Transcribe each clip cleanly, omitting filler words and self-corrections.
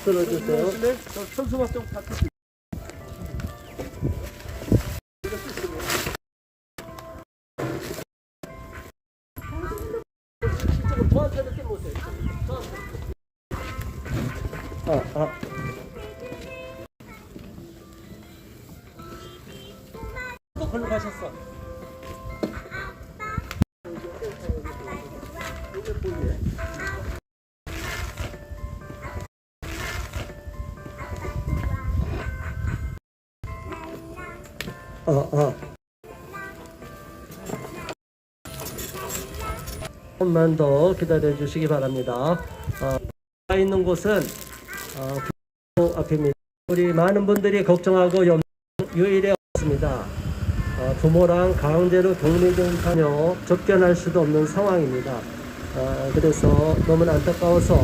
들어주세요. 천수막 좀 받쳐. 저한테 느낌 보세요. 또 걸로 가셨어. 조금만 더 기다려 주시기 바랍니다. 가 있는 곳은 앞입니다. 우리 많은 분들이 걱정하고 유일에 없습니다. 부모랑 강제로 독립운전하며 접견할 수도 없는 상황입니다. 그래서 너무 안타까워서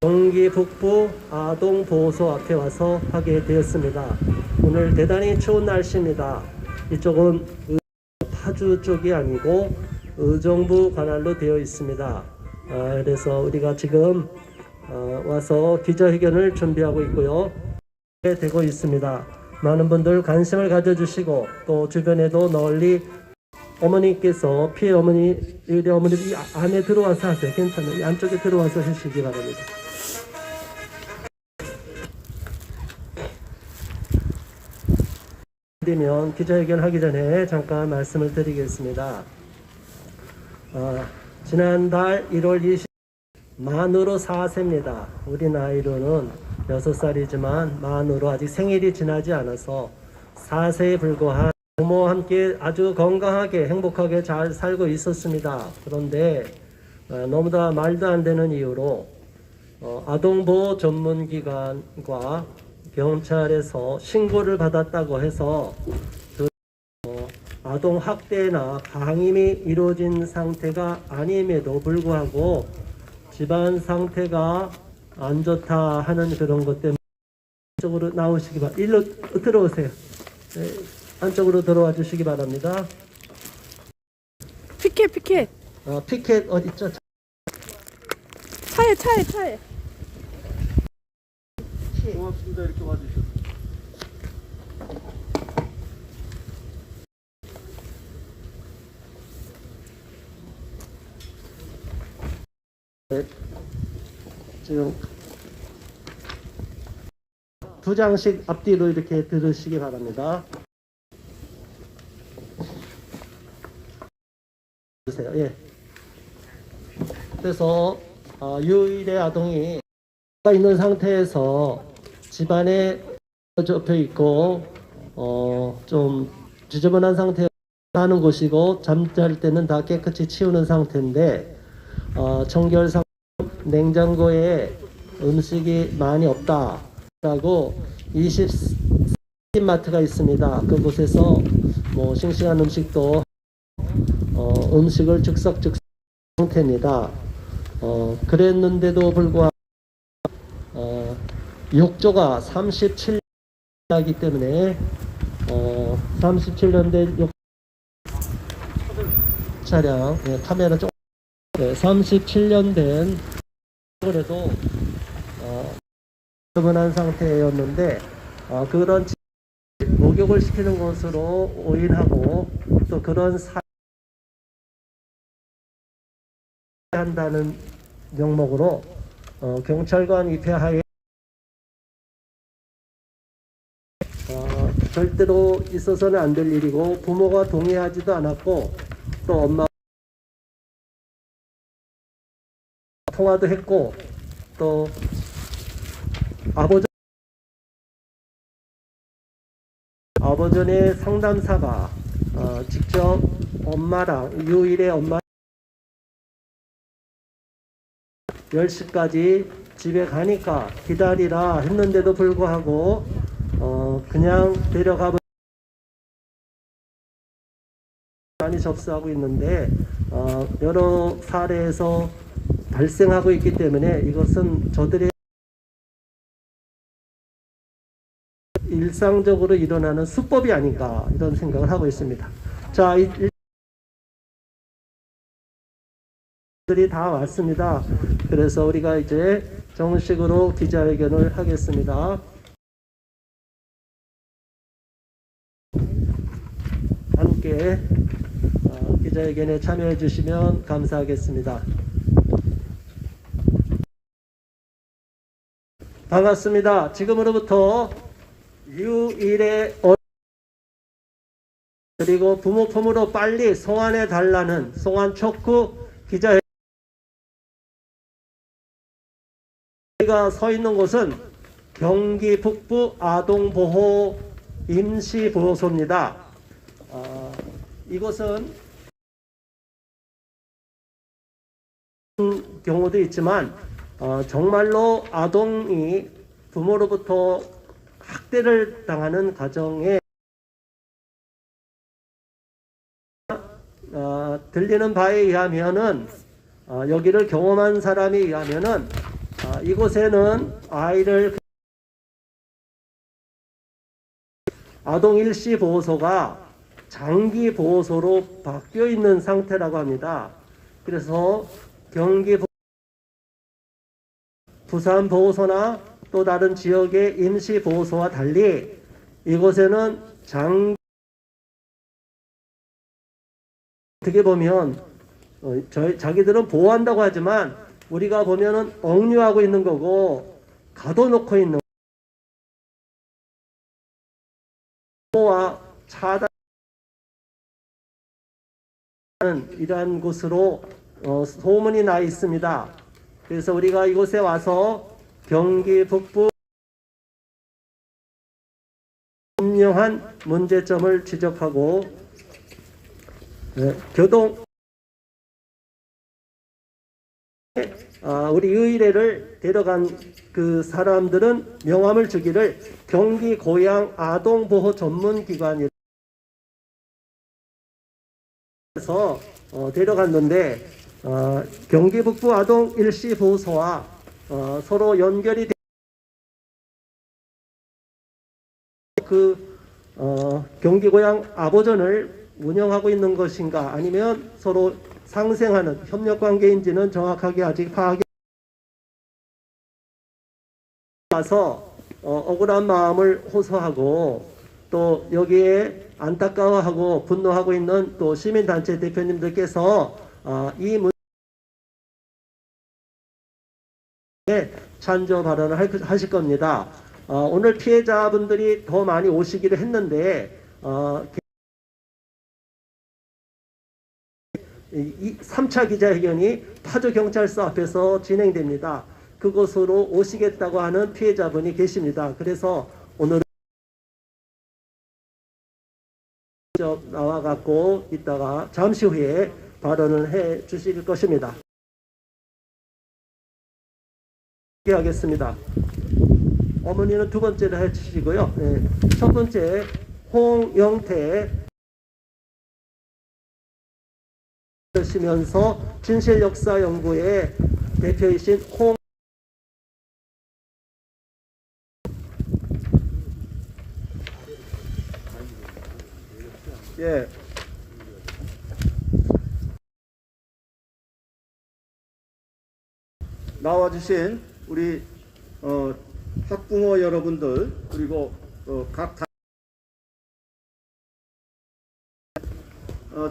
경기 북부 아동보호소 앞에 와서 하게 되었습니다. 오늘 대단히 추운 날씨입니다. 이쪽은 파주 쪽이 아니고 의정부 관할로 되어 있습니다. 그래서 우리가 지금 와서 기자회견을 준비하고 있고요. 되고 있습니다. 많은 분들 관심을 가져주시고 또 주변에도 널리 어머니께서 피해 어머니, 의뢰 어머니들이 안에 들어와서 하세요. 괜찮아요. 안쪽에 들어와서 하시기 바랍니다. 되면 기자회견 하기 전에 잠깐 말씀을 드리겠습니다. 지난달 1월 20일 만으로 4세입니다. 우리 나이로는 6살이지만 만으로 아직 생일이 지나지 않아서 4세에 불과한 부모와 함께 아주 건강하게 행복하게 잘 살고 있었습니다. 그런데 너무나 말도 안 되는 이유로 아동보호 전문기관과 경찰에서 신고를 받았다고 해서 아동 학대나 강임이 이루어진 상태가 아님에도 불구하고 집안 상태가 안 좋다 하는 그런 것 때문에 안쪽으로 나오시기 바랍니다. 일로 들어오세요. 네, 안쪽으로 들어와 주시기 바랍니다. 피켓 피켓 어디 있죠? 차에 고맙습니다. 이렇게 와주셔서. 네, 지금 2장씩 앞뒤로 이렇게 들으시기 바랍니다. 주세요. 예. 그래서 유일의 아동이 있는 상태에서 집안에 접혀 있고 좀 지저분한 상태에 하는 곳이고 잠잘 때는 다 깨끗이 치우는 상태인데 청결상 냉장고에 음식이 많이 없다라고 20마트가 있습니다. 그곳에서 뭐 싱싱한 음식도 음식을 즉석 상태입니다. 그랬는데도 불구하고 욕조가 37년이기 때문에 37년 된 차량 카메라 좀 37년 된 그래도 지저분한 상태였는데 그런 목욕을 시키는 것으로 오인하고 또 그런 한다는 명목으로 경찰관 입회하에 절대로 있어서는 안 될 일이고 부모가 동의하지도 않았고 또 엄마 통화도 했고 또 아버전의 상담사가 직접 엄마랑 유일의 엄마 10시까지 집에 가니까 기다리라 했는데도 불구하고 그냥 데려가 많이 접수하고 있는데 여러 사례에서 발생하고 있기 때문에 이것은 저들의 일상적으로 일어나는 수법이 아닌가 이런 생각을 하고 있습니다. 자, 들이 다 왔습니다. 그래서 우리가 이제 정식으로 기자회견을 하겠습니다. 함께 기자회견에 참여해 주시면 감사하겠습니다. 반갑습니다. 지금으로부터 유일의 그리고 부모 품으로 빨리 송환해 달라는 송환 촉구 기자회견. 저희가 서 있는 곳은 경기 북부 아동보호 임시보호소입니다. 이곳은 경우도 있지만 정말로 아동이 부모로부터 학대를 당하는 가정에 들리는 바에 의하면은 여기를 경험한 사람에 의하면은 이곳에는 아이를 아동 일시 보호소가 장기 보호소로 바뀌어 있는 상태라고 합니다. 그래서 경기 부산 보호소나 또 다른 지역의 임시 보호소와 달리 이곳에는 어떻게 보면 자기들은 보호한다고 하지만 우리가 보면은 억류하고 있는 거고 가둬놓고 있는 보호와 차단하는 이러한 곳으로 소문이 나 있습니다. 그래서 우리가 이곳에 와서 경기 북부 분명한 문제점을 지적하고 교동 우리 의뢰를 데려간 그 사람들은 명함을 주기를 경기 고양 아동보호 전문기관이라서 데려갔는데 경기 북부 아동 일시 보호소와 서로 연결이 경기 고양 아보전을 운영하고 있는 것인가 아니면 서로 상생하는 협력 관계인지는 정확하게 아직 파악이 와서 억울한 마음을 호소하고 또 여기에 안타까워하고 분노하고 있는 또 시민단체 대표님들께서 이 문제에 찬조 발언을 하실 겁니다. 오늘 피해자분들이 더 많이 오시기로 했는데 이 3차 기자회견이 파주경찰서 앞에서 진행됩니다. 그곳으로 오시겠다고 하는 피해자분이 계십니다. 그래서 오늘 나와갖고 이따가 잠시 후에 발언을 해 주실 것입니다. 하겠습니다. 어머니는 두 번째로 해주시고요. 첫 번째 홍영태 시면서 진실역사연구의 대표이신 나와주신 우리 학부모 여러분들 그리고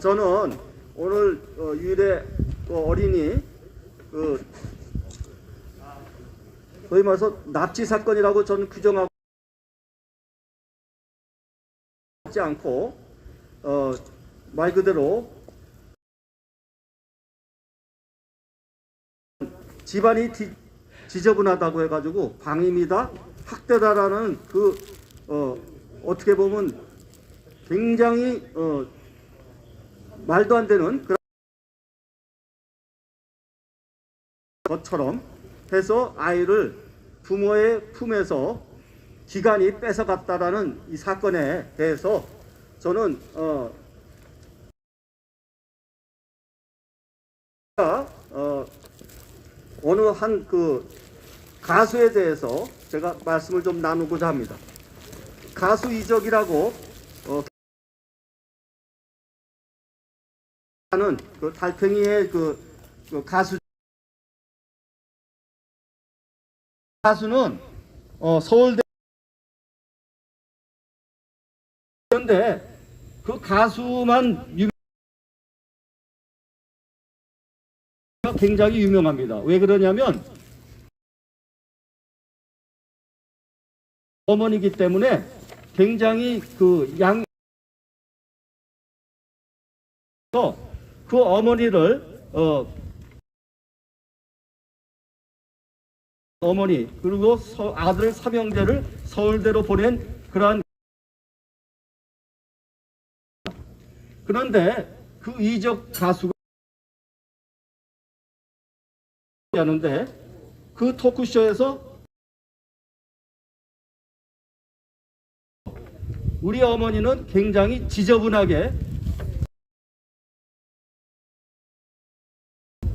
저는 오늘 유일의 어린이 소위 말해서 납치 사건이라고 저는 규정하고 있지 않고 말 그대로 집안이 지저분하다고 해가지고 방임이다, 학대다라는 어떻게 보면 굉장히 말도 안 되는 그런 것처럼 해서 아이를 부모의 품에서 기간이 뺏어갔다라는 이 사건에 대해서 저는 어느 한 가수에 대해서 제가 말씀을 좀 나누고자 합니다. 가수 이적이라고 하는 달팽이의 가수 가수는 서울대 그런데 그 가수만 굉장히 유명합니다. 왜 그러냐면 어머니이기 때문에 굉장히 그 어머니를 어머니 그리고 아들 삼형제를 서울대로 보낸 그러한. 그런데 그 이적 가수가 하는데 그 토크쇼에서 우리 어머니는 굉장히 지저분하게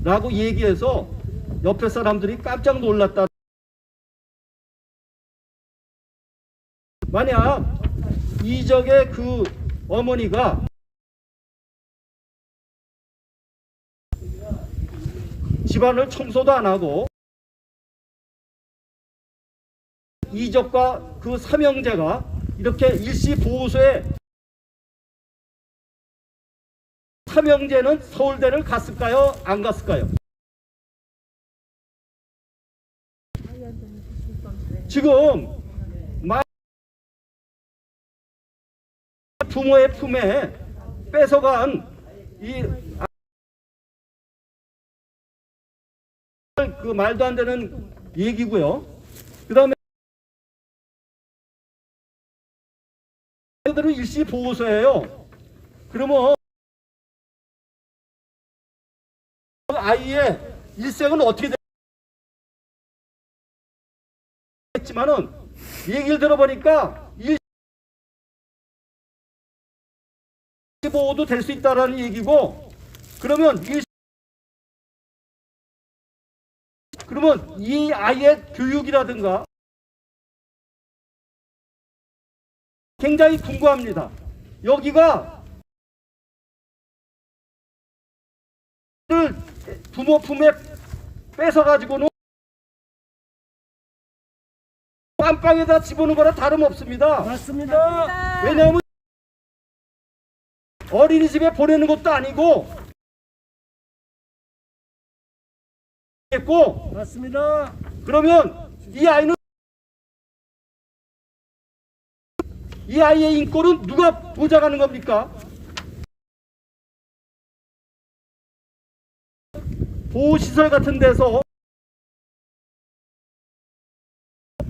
라고 얘기해서 옆에 사람들이 깜짝 놀랐다. 만약 이적의 그 어머니가 집안을 청소도 안 하고 이적과 그 삼형제가 이렇게 일시 보호소에 삼형제는 서울대를 갔을까요? 안 갔을까요? 지금 부모의 품에 뺏어간 그 말도 안 되는 얘기고요. 그 다음에 그대로 일시 보호소예요. 그러면 아이의 일생은 어떻게 됐지만은 얘기를 들어보니까 일시 보호도 될 수 있다라는 얘기고, 그러면 이 아이의 교육이라든가 굉장히 궁금합니다. 여기가 부모 품에 뺏어가지고는 깜빵에다 집어넣은 거랑 다름없습니다. 맞습니다. 왜냐하면 어린이집에 보내는 것도 아니고 했고, 맞습니다. 그러면 이 아이의 인권은 누가 보장하는 겁니까? 보호시설 같은 데서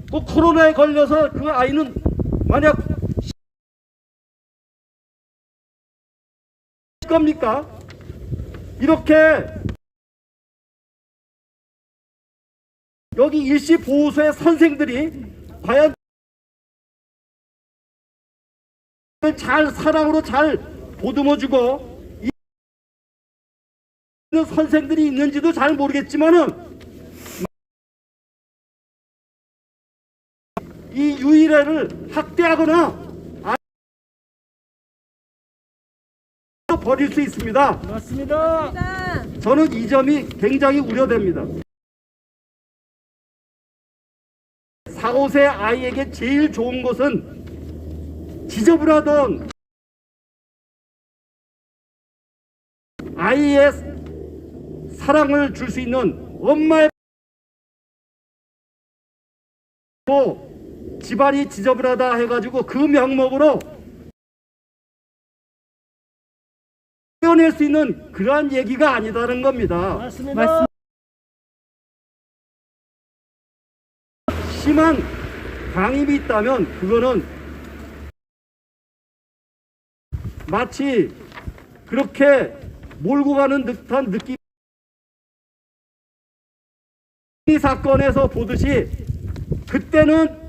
또 코로나에 걸려서 그 아이는 만약 겁니까? 이렇게 여기 일시 보호소의 선생들이 과연 잘 사랑으로 잘 보듬어주고 있는 선생들이 있는지도 잘 모르겠지만은 이 유일애를 학대하거나 버릴 수 있습니다. 맞습니다. 저는 이 점이 굉장히 우려됩니다. 4, 5세 아이에게 제일 좋은 것은 지저분하던 아이의 사랑을 줄 수 있는 엄마의 집안이 지저분하다 해가지고 그 명목으로 떼어낼 수 있는 그러한 얘기가 아니다는 겁니다. 맞습니다. 심한 강임이 있다면 그거는 마치 그렇게 몰고 가는 듯한 느낌, 이 사건에서 보듯이 그때는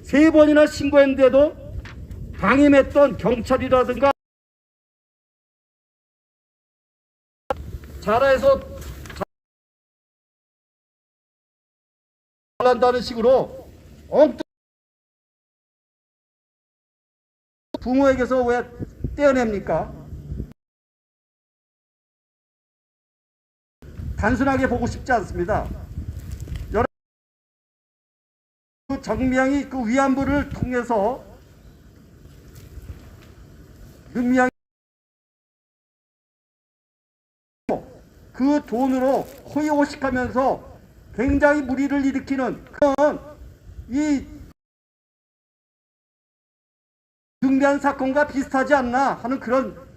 3번이나 신고했는데도 방임했던 경찰이라든가 자라에서 한다는 식으로 엉뚱 부모에게서 왜 떼어냅니까? 단순하게 보고 싶지 않습니다. 그 정명이 그 위안부를 통해서 능명이 그 돈으로 호의호식하면서 굉장히 무리를 일으키는 그런 이 능미한 사건과 비슷하지 않나 하는 그런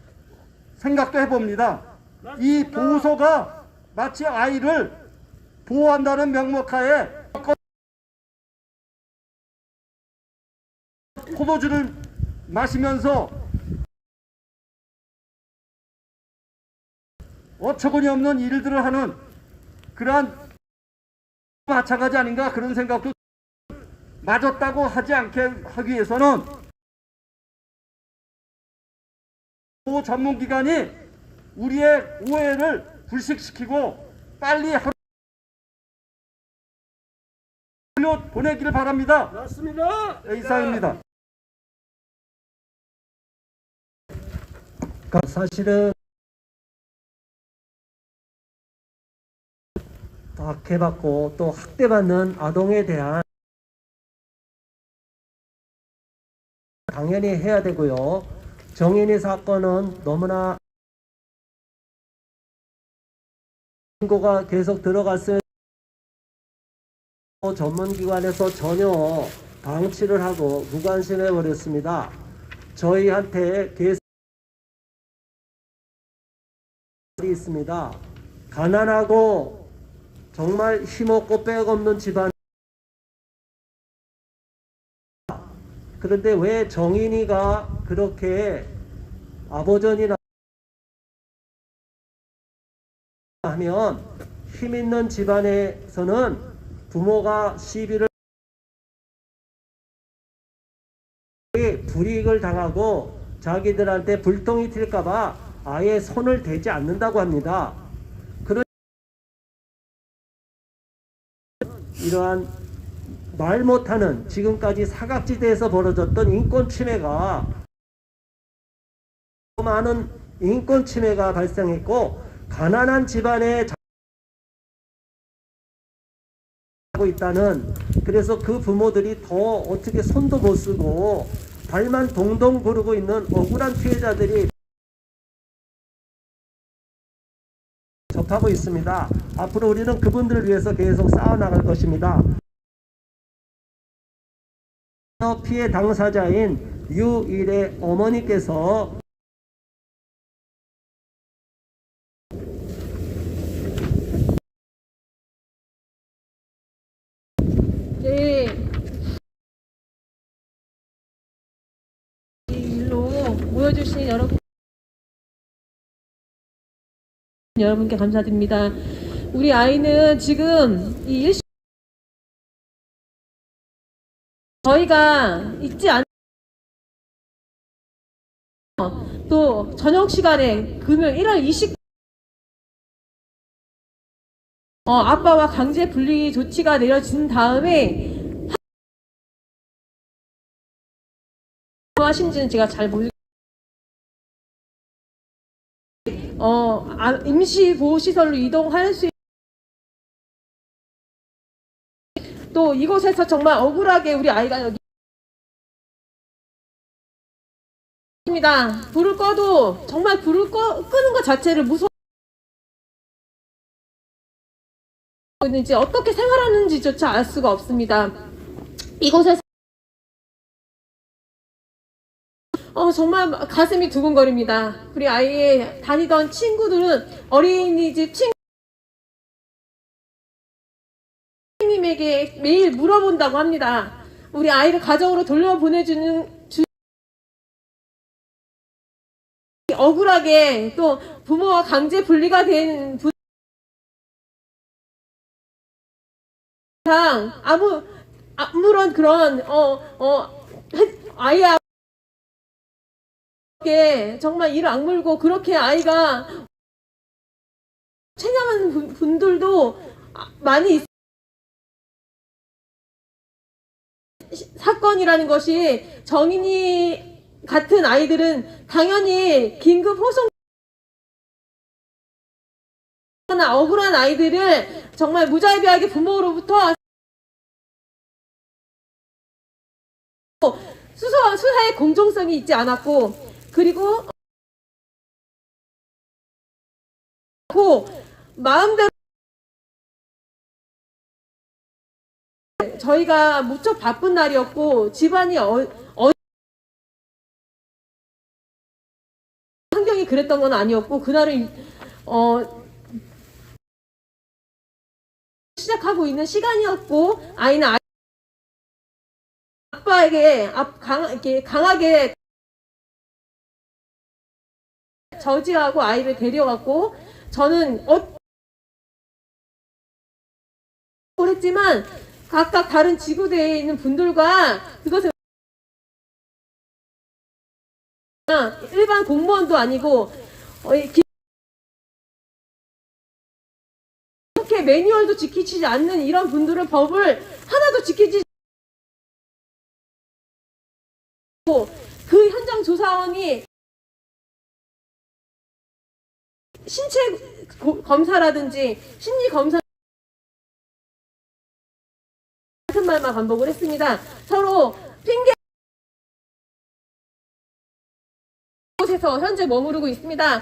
생각도 해봅니다. 이 보호소가 마치 아이를 보호한다는 명목하에 포도주를 마시면서 어처구니 없는 일들을 하는 그러한 마찬가지 아닌가 그런 생각도 맞았다고 하지 않게 하기 위해서는 보호 전문기관이 우리의 오해를 불식시키고 빨리 하루 보내기를 바랍니다. 맞습니다. 네, 이상입니다. 사실은 학대받고 또 학대받는 아동에 대한 당연히 해야 되고요. 정인이 사건은 너무나 신고가 계속 들어갔을 전문기관에서 전혀 방치를 하고 무관심해 버렸습니다. 저희한테 계속 있습니다. 가난하고 정말 힘없고 빽없는 집안. 그런데 왜 정인이가 그렇게 아버전이나 하면 힘 있는 집안에서는 부모가 시비를 불이익을 당하고 자기들한테 불똥이 튈까봐 아예 손을 대지 않는다고 합니다. 그런 이러한 말 못하는 지금까지 사각지대에서 벌어졌던 인권 침해가 많은 인권 침해가 발생했고 가난한 집안에 하고 있다는, 그래서 그 부모들이 더 어떻게 손도 못 쓰고 발만 동동 구르고 있는 억울한 피해자들이 접하고 있습니다. 앞으로 우리는 그분들을 위해서 계속 싸워나갈 것입니다. 피해 당사자인 유일의 어머니께서 네, 이 일로 모여주신 여러분께 감사드립니다. 우리 아이는 지금 이 일시 저희가 잊지 않 또 저녁 시간에 금요일 1월 20 아빠와 강제 분리 조치가 내려진 다음에 하신지는 제가 잘 모르겠어요. 임시 보호시설로 이동할 수 또 이곳에서 정말 억울하게 우리 아이가 여기 입니다. 불을 꺼도 정말 불을 끄는 것 자체를 무서워 있는지 어떻게 생활하는지조차 알 수가 없습니다. 이곳에서 정말 가슴이 두근거립니다. 우리 아이의 다니던 친구들은 어린이집 선생님에게 매일 물어본다고 합니다. 우리 아이를 가정으로 돌려보내주는 억울하게 또 부모와 강제 분리가 된 아무런 그런 아이야 정말 이를 악물고 그렇게 아이가 체념하는 분들도 많이 있습니다. 사건이라는 것이 정인이 같은 아이들은 당연히 긴급 호송 억울한 아이들을 정말 무자비하게 부모로부터 수사의 공정성이 있지 않았고, 그리고 마음대로 저희가 무척 바쁜 날이었고 집안이 환경이 그랬던 건 아니었고, 그날은 시작하고 있는 시간이었고, 아이는 아빠에게 이렇게 강하게 저지하고 아이를 데려갔고, 저는 그랬지만 각각 다른 지구대에 있는 분들과 그것을 일반 공무원도 아니고 이렇게 매뉴얼도 지키지 않는 이런 분들은 법을 하나도 지키지 않고, 그 현장 조사원이 신체 검사라든지 심리 검사 같은 말만 반복을 했습니다. 서로 핑계 곳에서 현재 머무르고 있습니다.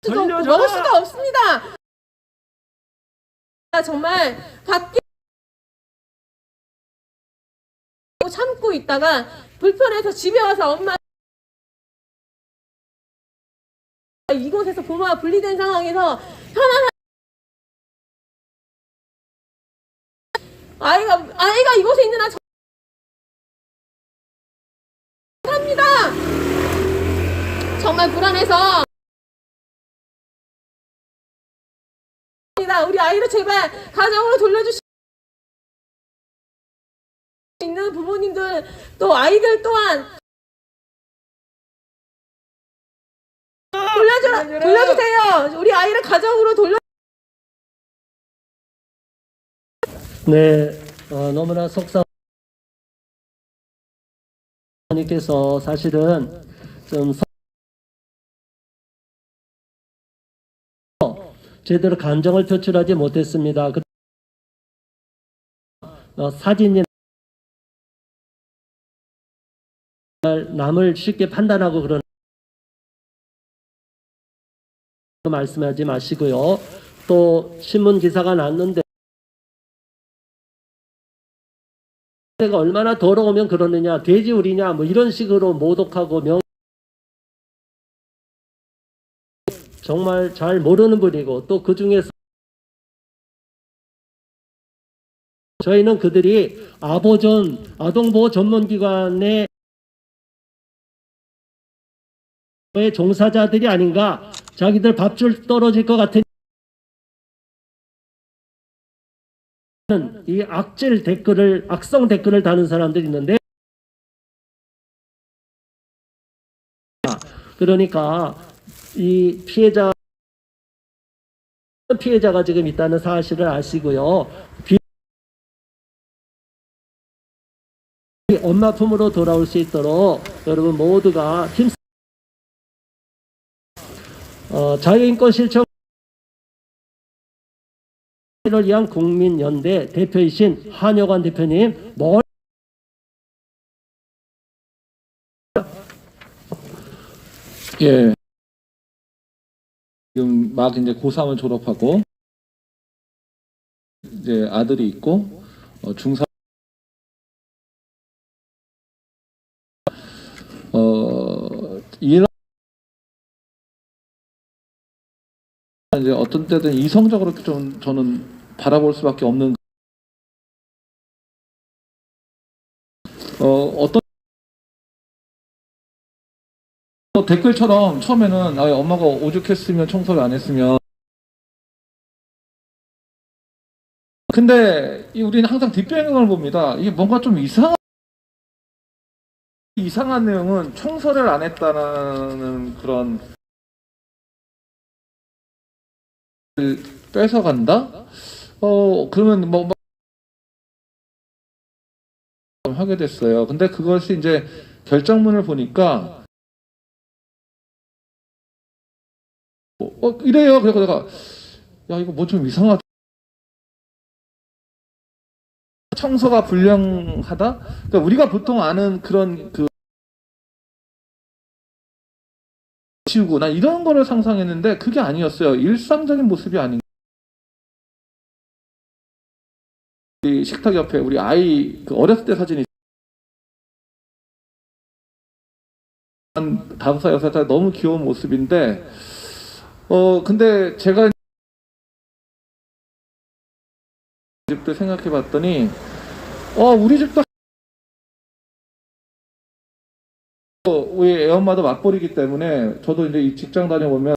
돌려줘! 먹을 수도 없습니다. 정말 밖에 참고 있다가 불편해서 집에 와서 엄마 이곳에서 부모와 분리된 상황에서 편안한 아이가 이곳에 있는 한 합니다. 정말 불안해서 우리 아이를 제발 가정으로 돌려주시 있는 부모님들, 또 아이들 또한 돌려주세요. 우리 아이를 가정으로 네, 너무나 속상님께서 사실은 좀 제대로 감정을 표출하지 못했습니다. 사진이 남을 쉽게 판단하고 그런 말씀하지 마시고요. 또 신문 기사가 났는데 내가 얼마나 더러우면 그러느냐, 돼지우리냐, 뭐 이런 식으로 모독하고 정말 잘 모르는 분이고, 또 그 중에서 저희는 그들이 아동보호 전문기관의 종사자들이 아닌가, 자기들 밥줄 떨어질 것 같은 이 악성 댓글을 다는 사람들이 있는데, 그러니까 이 피해자가 지금 있다는 사실을 아시고요. 엄마 품으로 돌아올 수 있도록 여러분 모두가 자유인권 실천을 위한 국민연대 대표이신 한여관 대표님, 예. 지금 막 이제 고3을 졸업하고 이제 아들이 있고 중3 이런 이제 어떤 때는 이성적으로 좀 저는 바라볼 수밖에 없는 어떤 댓글처럼 처음에는 엄마가 오죽했으면 청소를 안 했으면, 근데 우리는 항상 뒷배경을 봅니다. 이게 뭔가 좀 이상한 내용은 청소를 안 했다는 그런 뺏어간다? 그러면 뭐 하게 됐어요. 근데 그것이 이제 결정문을 보니까 이래요. 그래서 내가 야 이거 뭐 좀 이상하다. 청소가 불량하다. 그러니까 우리가 보통 아는 그런 그 치우고 난 이런 거를 상상했는데 그게 아니었어요. 일상적인 모습이 아닌. 우리 식탁 옆에 우리 아이 그 어렸을 때 사진이 한 5살, 6살 너무 귀여운 모습인데 근데 제가 집도 생각해 봤더니 우리 집도 우리 애엄마도 맞벌이기 때문에 저도 이제 이 직장 다녀보면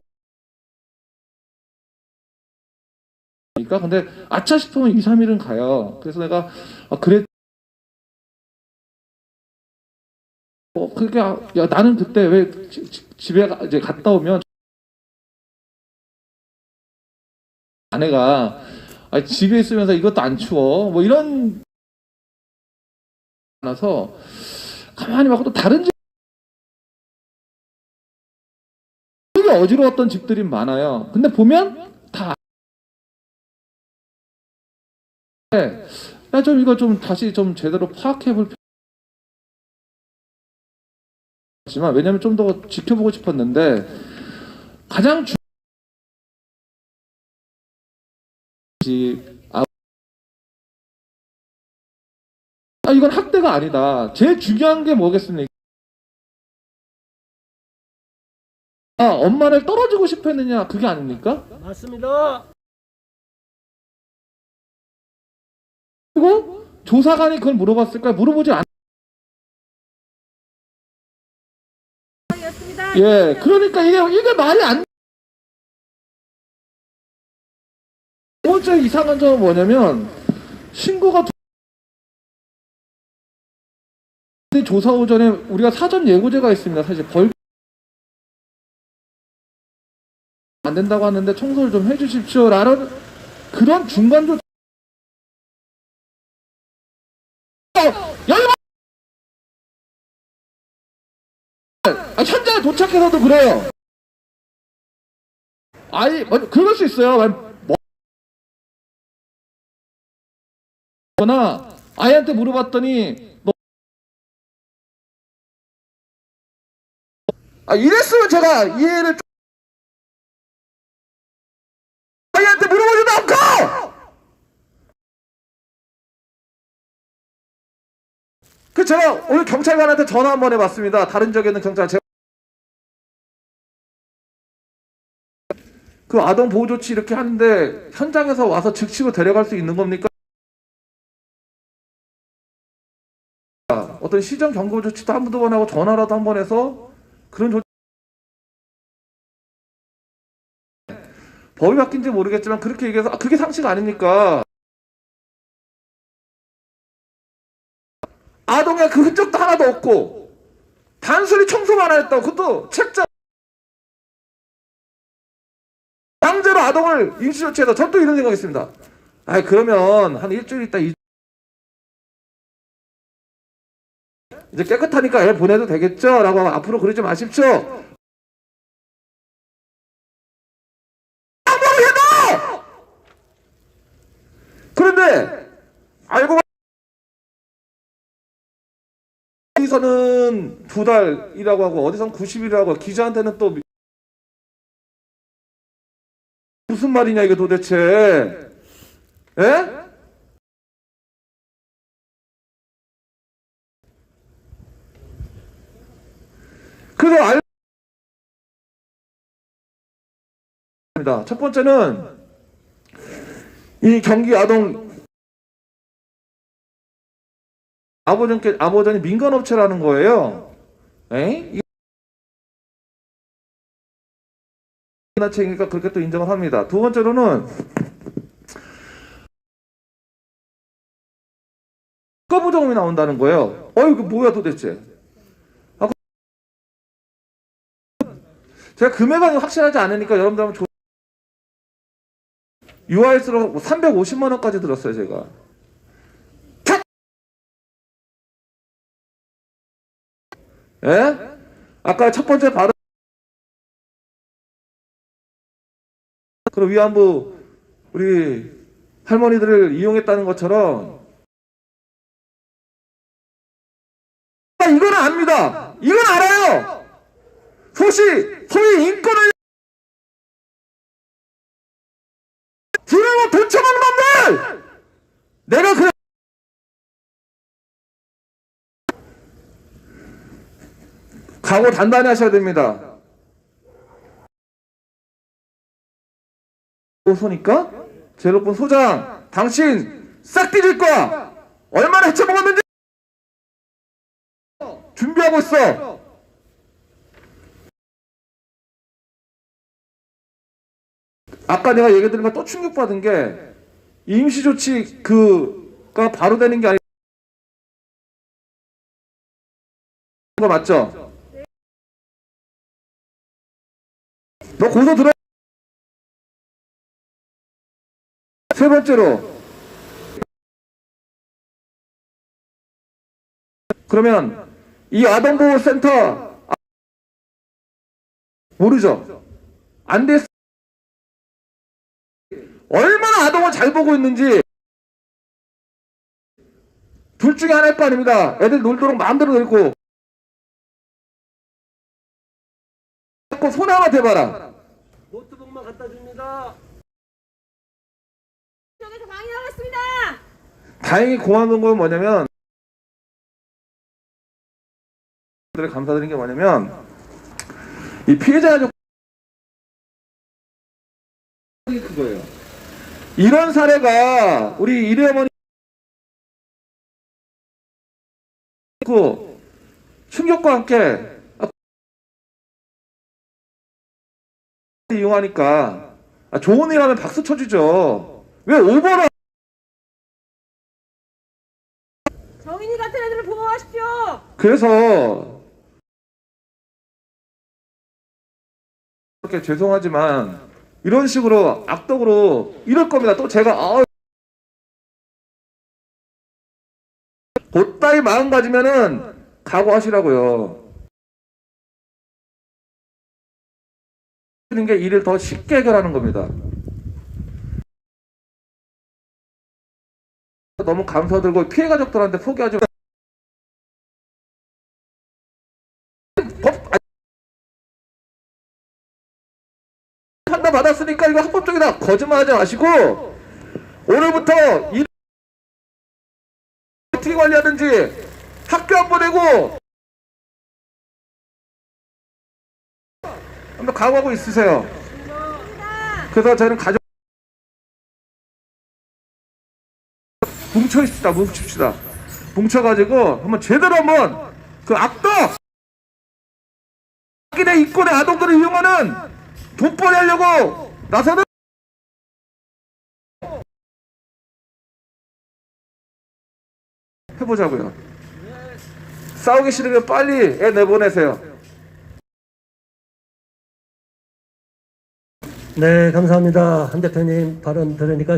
근데 아차 싶으면 2, 3일은 가요. 그래서 내가 그래 그게 야 나는 그때 왜 집에 이제 갔다 오면 아내가 집에 있으면서 이것도 안 추워 뭐 이런 나서 가만히 막 또 다른 집 되게 어지러웠던 집들이 많아요. 근데 보면 다 야 좀 이거 좀 다시 좀 제대로 파악해 볼 필요지만 왜냐면 좀 더 지켜보고 싶었는데 가장 이건 학대가 아니다. 제일 중요한 게 뭐겠습니까? 엄마를 떨어지고 싶어 했느냐 그게 아닙니까? 맞습니다. 그리고 조사관이 그걸 물어봤을까요? 물어보지 않. 예, 그러니까 이게 말이 안. 두 번째 이상한 점은 뭐냐면 신고가 조사 오전에 우리가 사전 예고제가 있습니다. 사실 벌 안 된다고 하는데 청소를 좀 해주십시오라는 그런 중간조. 현장에 도착해서도 그래요. 그럴 수 있어요. 거나 아이한테 물어봤더니 이랬으면 제가 이해를 아이한테 물어보지도 않고 제가 오늘 경찰관한테 전화 한번 해봤습니다. 다른 지역에 있는 경찰 그 아동 보호 조치 이렇게 하는데 현장에서 와서 즉시로 데려갈 수 있는 겁니까? 어떤 시정 경고 조치도 한 번 하고 전화라도 한 번 해서 그런 조치 법이 바뀐지 모르겠지만 그렇게 얘기해서 그게 상식 아닙니까? 아동의 그 흔적도 하나도 없고 단순히 청소만 했다고 그것도 책자 강제로 아동을 임시조치해서 전 또 이런 생각이 있습니다. 그러면 한 일주일 있다 이제 깨끗하니까 애 보내도 되겠죠? 라고 하고 앞으로 그러지 마십시오. 아무리 해도! 그런데 알고 어디서는 2달이라고 하고 어디서는 90일이라고 하고 기자한테는 또 무슨 말이냐 이게 도대체. 예? 그래서 알겠습니다. 첫 번째는 이 경기 아동 아버전이 민간업체라는 거예요. 이 책이니까 그렇게 또 인정을 합니다. 두 번째로는 부정음이 나온다는 거예요. 이거 뭐야 도대체. 제가 금액은 확실하지 않으니까 여러분들 한번 UIS로 350만 원까지 들었어요, 제가. 예? 아까 첫 번째 발언 그리고 위안부 우리 할머니들을 이용했다는 것처럼 이거는 압니다. 이건 알아요. 소위 인권을 들어오고 돈 쳐먹는 놈들! 내가 그래 각오 단단히 하셔야 됩니다. 소니까 제일 높은 소장 당신 싹 뒤질 거야. 얼마나 헤쳐먹었는지 준비하고 있어. 아까 내가 얘기 드린 거 또 충격받은 게 임시조치 그가 바로 되는 게 아니라 거 맞죠? 너 고소 들어. 세 번째로 그러면 이 아동보호센터 모르죠? 안 됐어. 얼마나 아동을 잘 보고 있는지 둘 중에 하나일 거 아닙니다. 애들 놀도록 마음대로 놀고 손 하나 대봐라. 노트북만 갖다 줍니다. 쪽에서 방해하겠습니다. 다행히 고마운 건 뭐냐면 감사드린 게 뭐냐면 이 피해자 가족 그거예요. 이런 사례가 우리 이래 어머니 충격과 함께 이용하니까 좋은 일 하면 박수 쳐주죠. 왜 오버를 정인이 같은 애들을 보호하십시오. 그래서 이렇게 죄송하지만 이런 식으로 악덕으로 이럴 겁니다. 또 제가 곧다이 마음 가지면은 각오하시라고요. 게 일을 더 쉽게 해결하는 겁니다. 너무 감사들고 피해 가족들한테 포기하지 판단 받았으니까 이거 합법적이다 거짓말하지 마시고 오늘부터 일 어떻게 관리하든지 학교 안 보내고 한번 각오하고 있으세요. 그래서 저는 가족 뭉칩시다. 뭉쳐가지고 한번 제대로 한번 그 악덕 자기네 인권의 아동들을 이용하는 돈벌이 하려고 나서는 해보자고요. 싸우기 싫으면 빨리 애 내보내세요. 네, 감사합니다. 한 대표님 발언 들으니까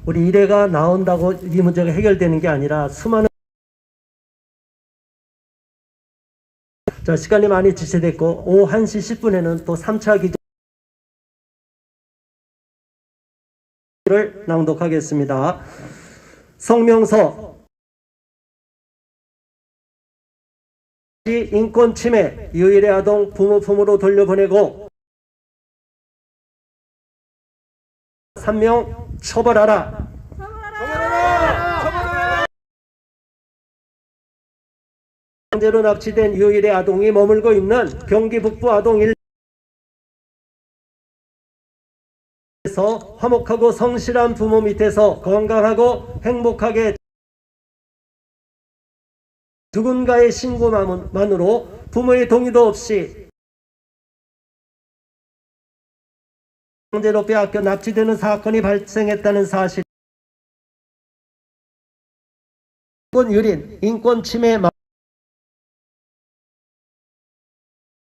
우리 일회가 나온다고 이 문제가 해결되는 게 아니라 수많은 자, 시간이 많이 지체됐고 오후 1시 10분에는 또 3차 기조를 낭독하겠습니다. 성명서 인권 침해, 유일의 아동 부모 품으로 돌려보내고 3명 처벌하라. 강제로 납치된 유일의 아동이 머물고 있는 경기 북부 아동 일에서 화목하고 성실한 부모 밑에서 건강하고 행복하게 누군가의 신고만으로 부모의 동의도 없이 강제로 빼앗겨 납치되는 사건이 발생했다는 사실. 인권 유린, 인권 침해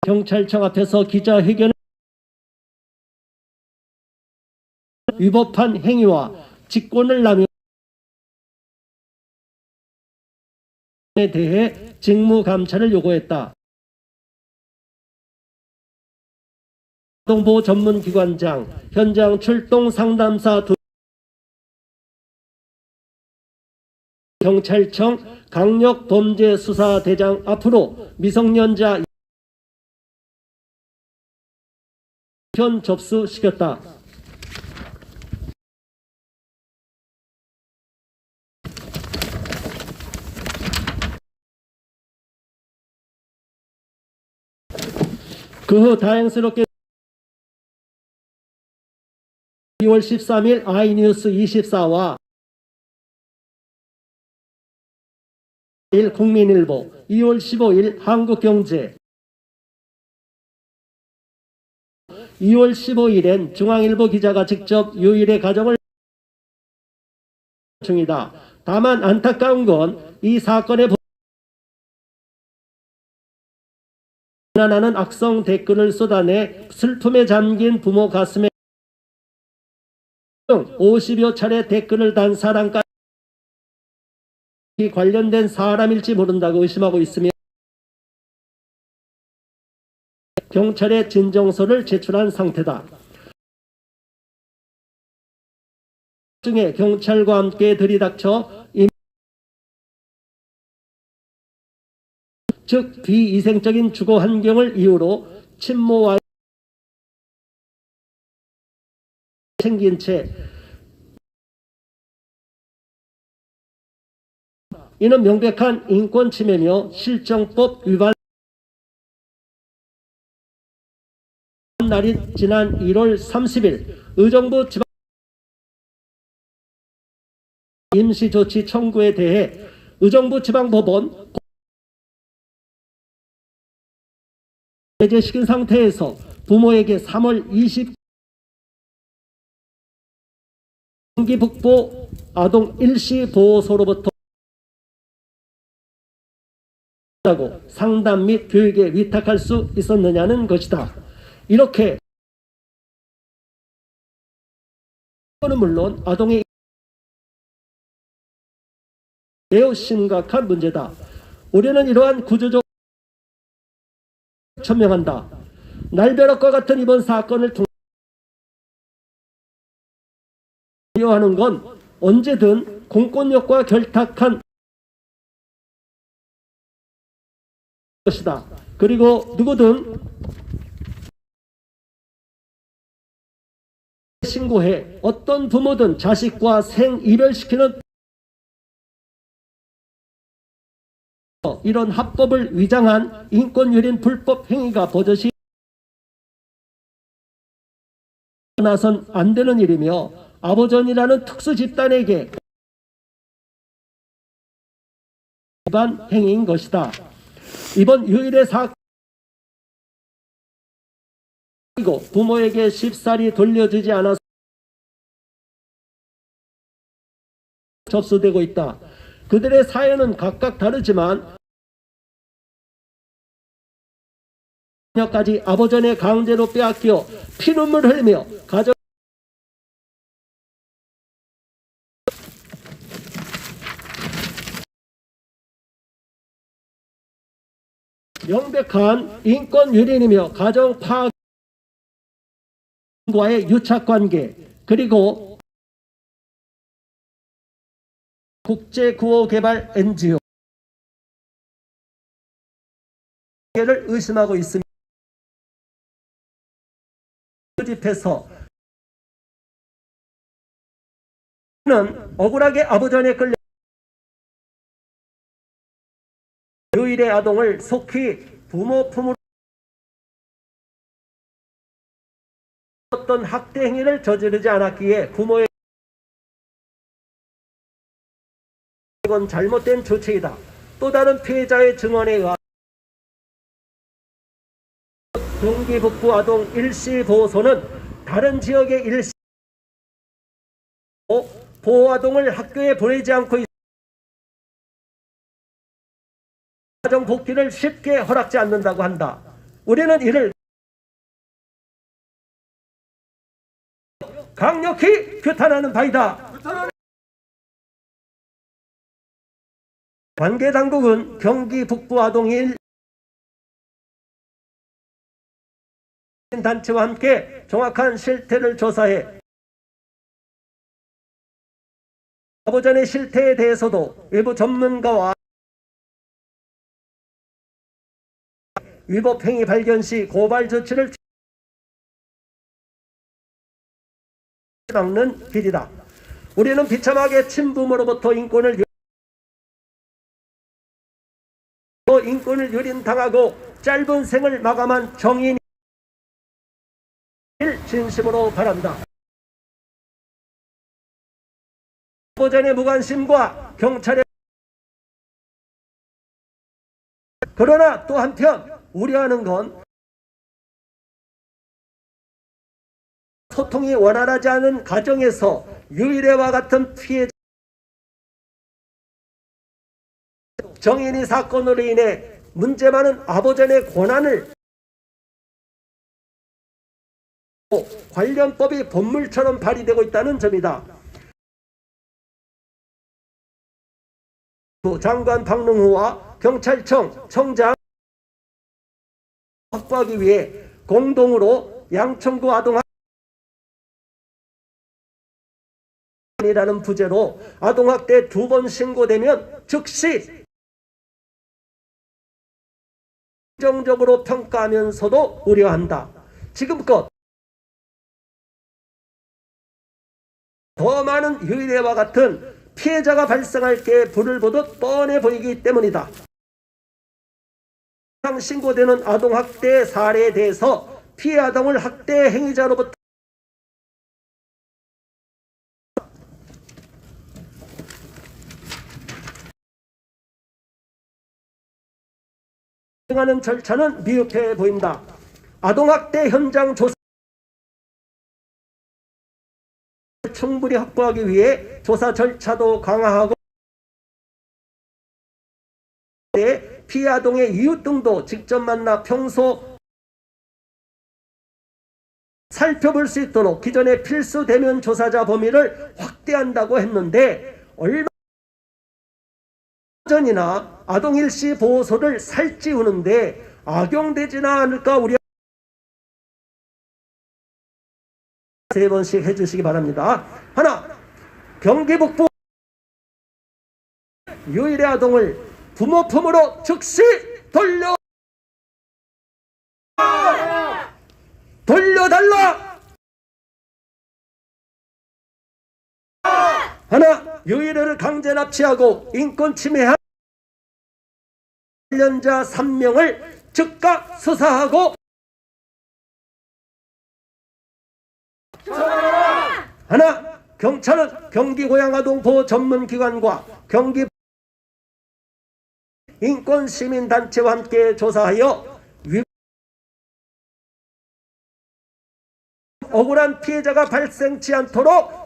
경찰청 앞에서 기자회견을 위법한 행위와 직권을 남용에 대해 직무 감찰을 요구했다. 아동보호 전문기관장, 현장 출동 상담사 경찰청 강력범죄수사대장 앞으로 미성년자 현 접수시켰다. 그 후 다행스럽게 2월 13일 아이뉴스 24와 국민일보, 2월 15일 한국경제, 2월 15일엔 중앙일보 기자가 직접 유일의 가정을 중이다. 다만 안타까운 건 이 사건의 비난하는 악성 댓글을 쏟아내 슬픔에 잠긴 부모 가슴에 50여 차례 댓글을 단 사람까지 관련된 사람일지 모른다고 의심하고 있으며 경찰에 진정서를 제출한 상태다. 중에 경찰과 함께 들이닥쳐 즉 비위생적인 주거 환경을 이유로 친모와 챙긴 채 이는 명백한 인권 침해며 실정법 위반. 날이 지난 1월 30일 의정부 지방 임시조치 청구에 대해 의정부 지방법원 해제시킨 상태에서 부모에게 3월 20일 경기 북부 아동 일시 보호소로부터 상담 및 교육에 위탁할 수 있었느냐는 것이다. 이렇게 이거는 물론 아동의 매우 심각한 문제다. 우리는 이러한 구조적 천명한다. 날벼락과 같은 이번 사건을 통해 하는 건 언제든 공권력과 결탁한 것이다. 그리고 누구든 신고해 어떤 부모든 자식과 생이별시키는 이런 합법을 위장한 인권유린 불법 행위가 버젓이 나선 안 되는 일이며 아버전이라는 특수 집단에게 위반 행위인 것이다. 이번 유일의 사건 그리고 부모에게 쉽사리 돌려주지 않아서 접수되고 있다. 그들의 사연은 각각 다르지만 까지 아버전의 강제로 빼앗겨 피눈물 흘리며 가정 명백한 인권 유린이며 가정 파괴과의 유착 관계 그리고 국제 구호 개발 NGO 를 의심하고 있습니다. 집에서 는 억울하게 아버전에 끌려 유일의 아동을 속히 부모 품으로 어떤 학대 행위를 저지르지 않았기에 부모의 이건 잘못된 조치이다. 또 다른 피해자의 증언에 의하 경기 북부 아동 일시보호소는 다른 지역의 일시 보호아동을 학교에 보내지 않고 가정 복귀를 쉽게 허락지 않는다고 한다. 우리는 이를 강력히 규탄하는 바이다. 관계 당국은 경기 북부 아동 단체와 함께 정확한 실태를 조사해 아보전의 실태에 대해서도 외부 전문가와 위법 행위 발견 시 고발 조치를 막는 길이다. 우리는 비참하게 친부모로부터 인권을 유린당하고 짧은 생을 마감한 정인이 진심으로 바란다. 아보전의 무관심과 경찰의 그러나 또 한편 우려하는 건 소통이 원활하지 않은 가정에서 유일회와 같은 피해자 정인이 사건으로 인해 문제 많은 아보전의 권한을 관련법이 본물처럼 발의되고 있다는 점이다. 장관 박능후와 경찰청 청장 확보하기 위해 공동으로 양천구 아동학 이라는 부제로 아동학대 2번 신고되면 즉시 긍정적으로 평가하면서도 우려한다. 지금껏 더 많은 유일회와 같은 피해자가 발생할 때 불을 보듯 뻔해 보이기 때문이다. 신고되는 아동학대 사례에 대해서 피해 아동을 학대 행위자로부터 하는 절차는 미흡해 보인다. 아동학대 현장 조사 충분히 확보하기 위해 조사 절차도 강화하고 피해 아동의 이웃 등도 직접 만나 평소 살펴볼 수 있도록 기존의 필수 대면 조사자 범위를 확대한다고 했는데 얼마 전이나 아동 일시 보호소를 살찌우는데 악용되지나 않을까 우려 3번씩 해주시기 바랍니다. 하나, 경기 북부 유일의 아동을 부모 품으로 즉시 돌려달라. 하나, 유일을 강제 납치하고 인권 침해한 관련자 3명을 즉각 수사하고 하나, 경찰은 경기 고양아동보호 전문기관과 경기 인권시민단체와 함께 조사하여 억울한 피해자가 발생치 않도록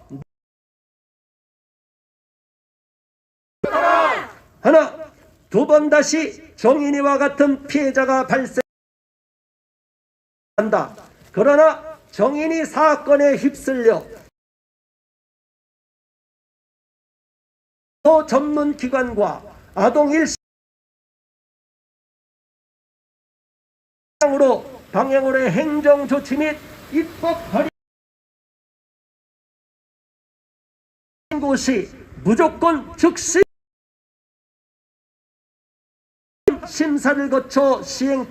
하나, 2번 다시 정인이와 같은 피해자가 발생한다. 그러나 정인이 사건에 휩쓸려 전문기관과 아동 일시 방향으로의 행정조치 및 입법 발의 곳이 무조건 즉시 심사를 거쳐 시행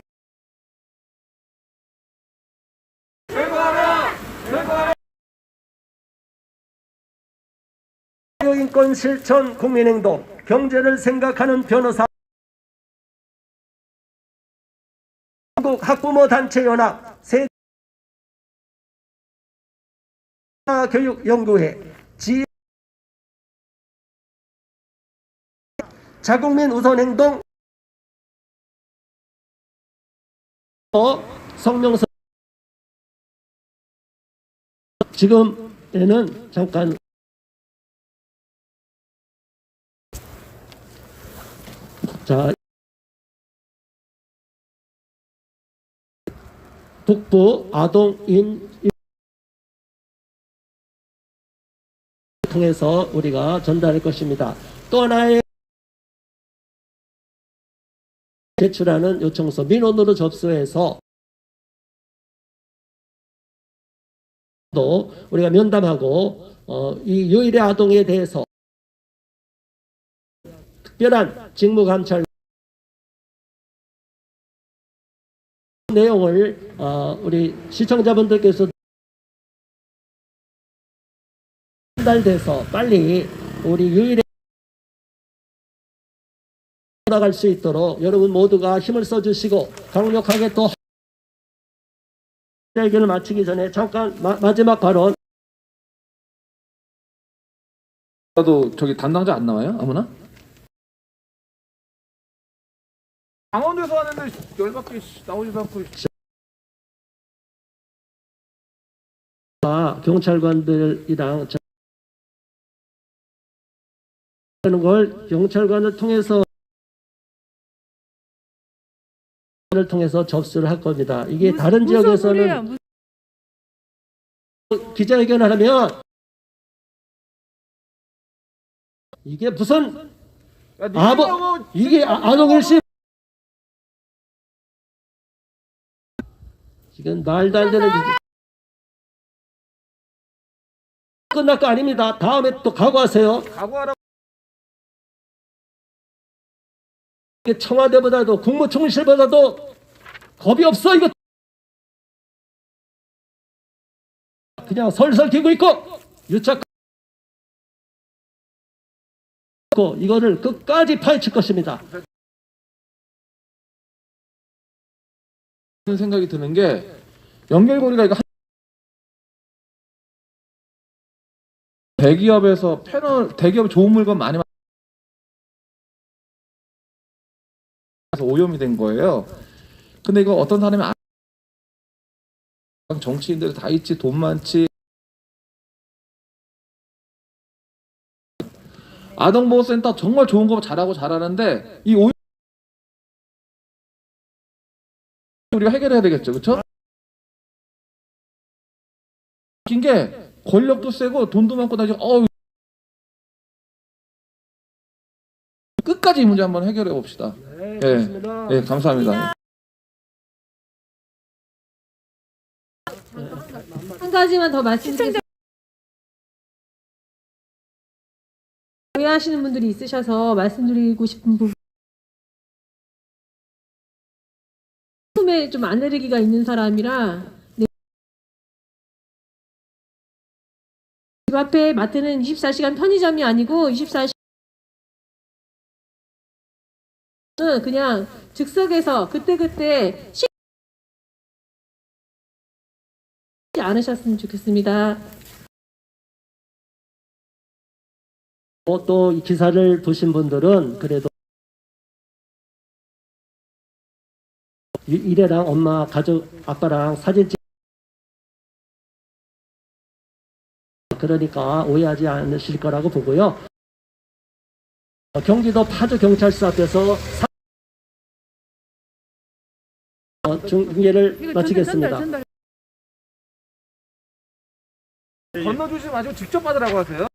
인권 실천 국민행동 경제를 생각하는 변호사 한국 학부모 단체 연합 세교육연구회 자국민 우선행동 성명서 지금에는 잠깐 자 북부 아동인 통해서 우리가 전달할 것입니다. 또 하나의 제출하는 요청서 민원으로 접수해서 우리가 면담하고 이 유일의 아동에 대해서 특별한 직무감찰 내용을 우리 시청자분들께서 전달돼서 빨리 우리 유일의 나갈 수 있도록 여러분 모두가 힘을 써주시고 강력하게 또 얘기를 마치기 전에 잠깐 마지막 발언. 나도 저기 담당자 안 나와요? 아무나? 강원도에서 하는데 열받게 나오지도 않고. 경찰관들이랑 하는 걸 경찰관을 통해서 접수를 할 겁니다. 이게 다른 지역에서는 기자회견을 하면 이게 무슨 이게 아동일심 지금 말도 안 되는 끝날 거 아닙니다. 다음에 또 각오하세요. 각오하라고. 청와대보다도 국무총리실보다도 겁이 없어. 이거 그냥 설설 기고 있고 유착 이거를 끝까지 파헤칠 것입니다. 그런 생각이 드는 게 연결고리가 이거 대기업에서 대기업 좋은 물건 많이 오염이 된 거예요. 근데 이거 어떤 사람이 정치인들 다 있지, 돈 많지. 아동보호센터 정말 좋은 거 잘하는데 이 오염 우리가 해결해야 되겠죠, 그렇죠? 웃긴 게 권력도 세고 돈도 많고 나 지금 끝까지 이 문제 한번 해결해 봅시다. 네, 감사합니다. 한 가지만 더 말씀드리겠습니다. 오해하시는 분들이 있으셔서 말씀드리고 싶은 부분. 품에 좀 알레르기가 있는 사람이라 집 앞에 마트는 24시간 편의점이 아니고 24시간 그냥 즉석에서 그때그때 않으셨으면 좋겠습니다. 또 이 기사를 보신 분들은 그래도 이래랑 엄마 가족 아빠랑 사진 찍 그러니까 오해하지 않으실 거라고 보고요. 경기도 파주경찰서 앞에서 중계를 마치겠습니다. 건너주지 마시고 직접 받으라고 하세요.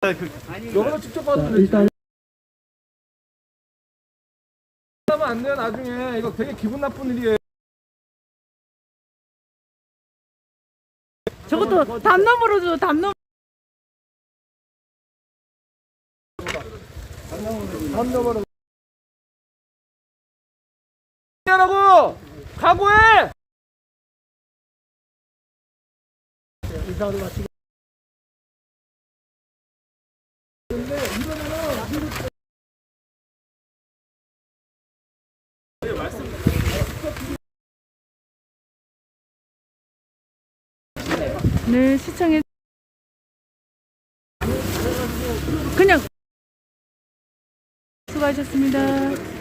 여기서 직접 받으면 되지. 일단 하면 안 돼요. 나중에 이거 되게 기분 나쁜 일이에요. 저것도 담nom으로 줘, 담nom. 하라고 각오해. 인사를 마치고 네, 시청해. 그냥 수고하셨습니다.